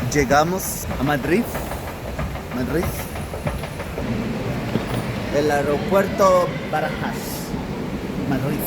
Llegamos a Madrid. Madrid. El aeropuerto Barajas. Madrid.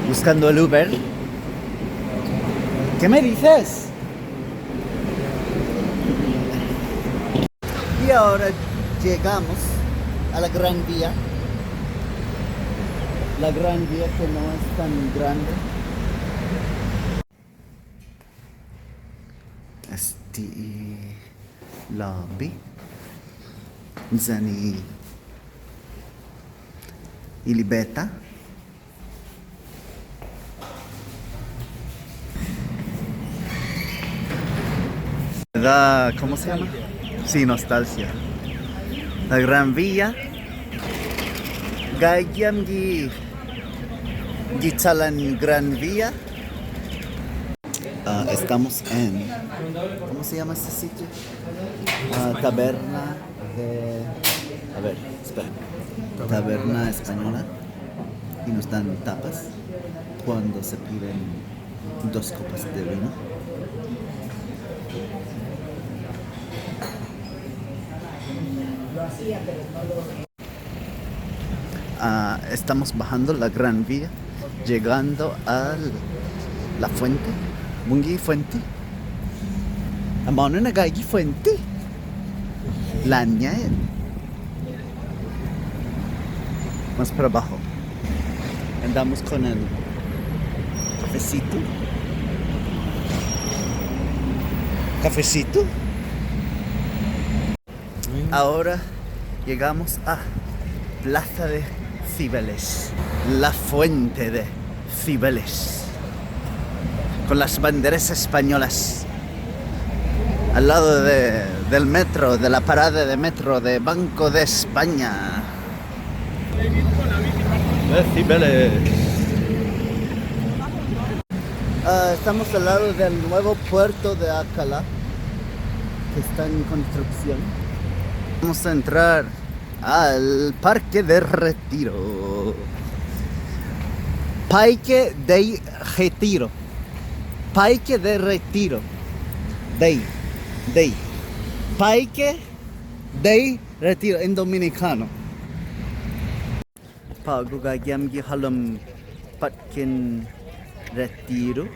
Buscando el Uber. ¿Qué me dices? Y ahora llegamos a la Gran Vía. La Gran Vía que no es tan grande. Lobby Zani Ilibeta. ¿Cómo se llama? Sí, nostalgia. La Gran Vía. Gayam Gichalan Gran Vía. Estamos en... ¿Cómo se llama este sitio? Taberna de... A ver, espera. Taberna española. Y nos dan tapas cuando se piden 2 copas de vino. Estamos bajando la Gran Vía, llegando a la fuente. Bungi fuente. Amano na gagi fuente. Lanya. Más para abajo. Andamos con el cafecito. Cafecito. Ahora llegamos a Plaza de Cibeles, la fuente de Cibeles, con las banderas españolas, al lado del metro, de la parada de metro de Banco de España. De Cibeles. Estamos al lado del nuevo puerto de Alcalá, que está en construcción. Vamos a entrar al Parque de Retiro. Parque de Retiro. Parque de Retiro. Parque de Retiro en dominicano. Pago gayam gi halam Parque Retiro.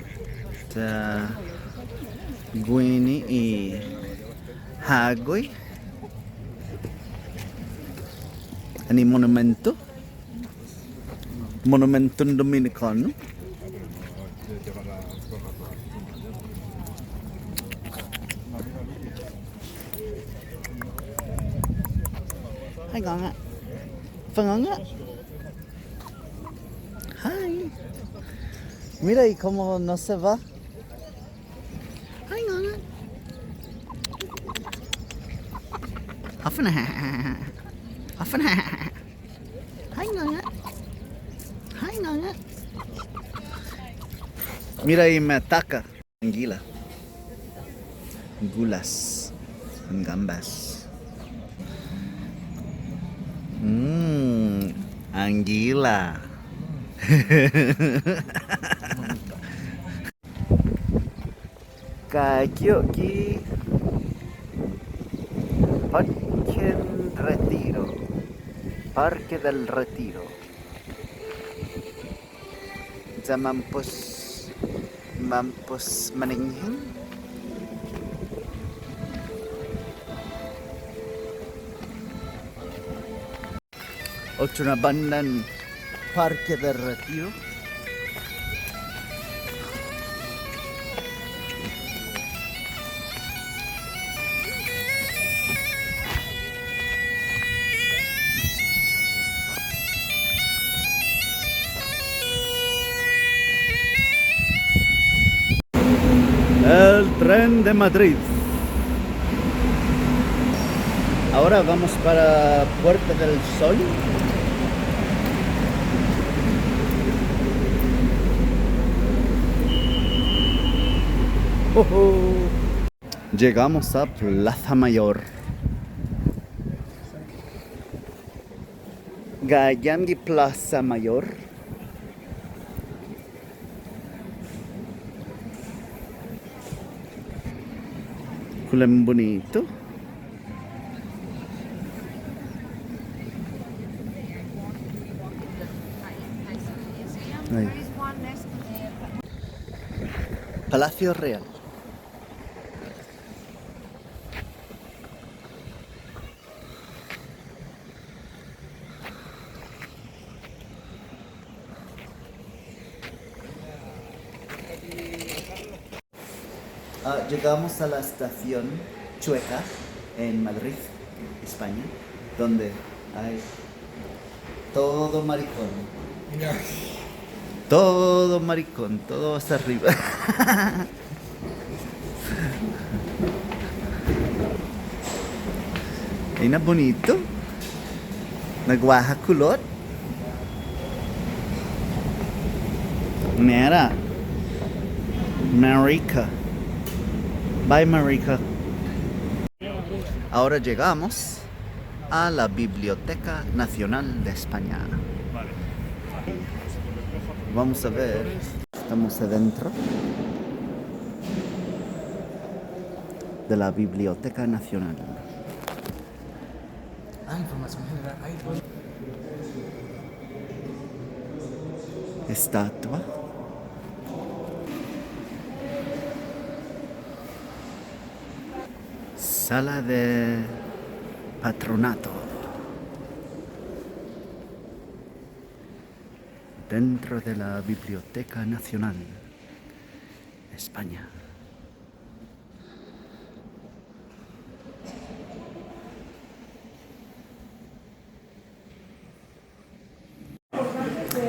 Guini y Hagoy. Ini monumento dominicano. Hai ngon ạ. Phần ngon ạ. Hi. Mira y cómo no se va. Hai ngon ạ. Afna. Afna. Hai ngon ạ. Hai ngon ạ. Mira y me ataca. Anguila. Gulas. Gambas. Anguila. Cayó aquí. Parque Retiro. Parque del Retiro. Sa mampus maninghin. Otro bandan Parque del Retiro. El tren de Madrid. Ahora vamos para Puerta del Sol. Llegamos a Plaza Mayor. Gayam di Plaza Mayor. Kulay bonito. Ahí. Palacio Real. Llegamos a la estación Chueca en Madrid, España, donde hay todo maricón. Todo maricón, todo hasta arriba. Ay, na bonito. Nagwaha kulot. Mira. Marica. Bye, Marica. Ahora llegamos a la Biblioteca Nacional de España. Vamos a ver. Estamos adentro de la Biblioteca Nacional. Información general. Estatua. Sala de patronato. Dentro de la Biblioteca Nacional de España.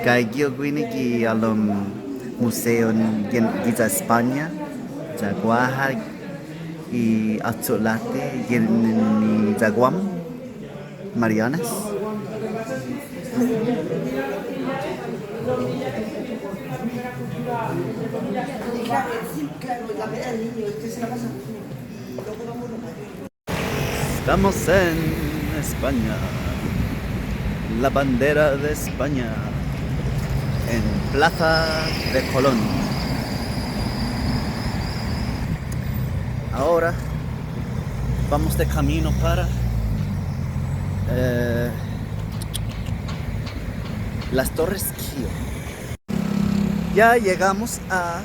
Kayo gwini alam museo di España, Jaguaja y Azulate y Zaguam, Marianas. Estamos en España, la bandera de España, en Plaza de Colón. Ahora vamos de camino para las Torres Kio. Ya llegamos a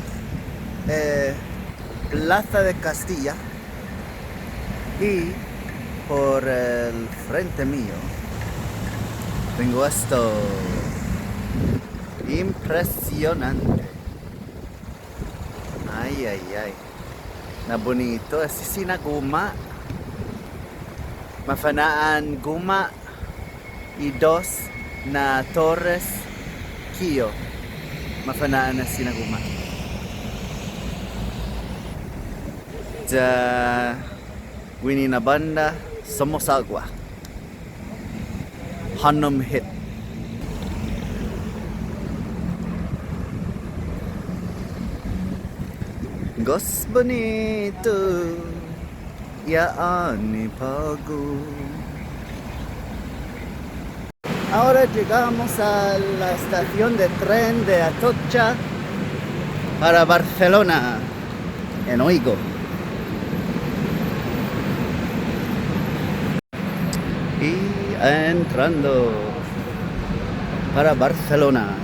Plaza de Castilla y por el frente mío tengo esto impresionante. Ay, ay, ay. Na bonito. Sisi na guma. Mafanaan guma y dos na Torres Kio. Mafanaan na sinaguma. Ja Winnie na banda Somos Agua. Hanum hit. Gos bonito, ya ani pago. Ahora llegamos a la estación de tren de Atocha para Barcelona, en Oigo. Y entrando para Barcelona.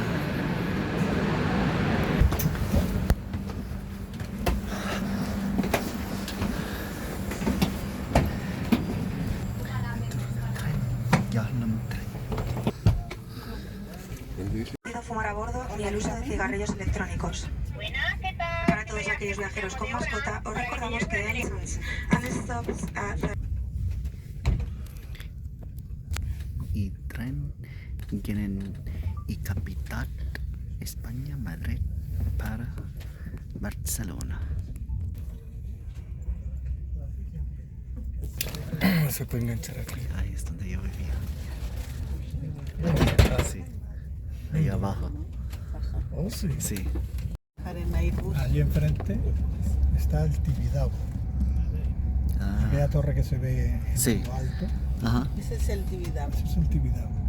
Fumar a bordo ni el uso de cigarrillos electrónicos. Para todos aquellos viajeros con mascota, os recordamos que any stops at Y tren vienen y capital España, Madrid para Barcelona. Se puede enganchar aquí. Ahí es donde yo vivía. Sí. Ahí abajo. Oh, sí. Sí. Allí enfrente está el Tibidabo. Aquella torre que se ve en Sí. lo alto. Ajá. Ese es el Tibidabo. Ese es el Tibidabo.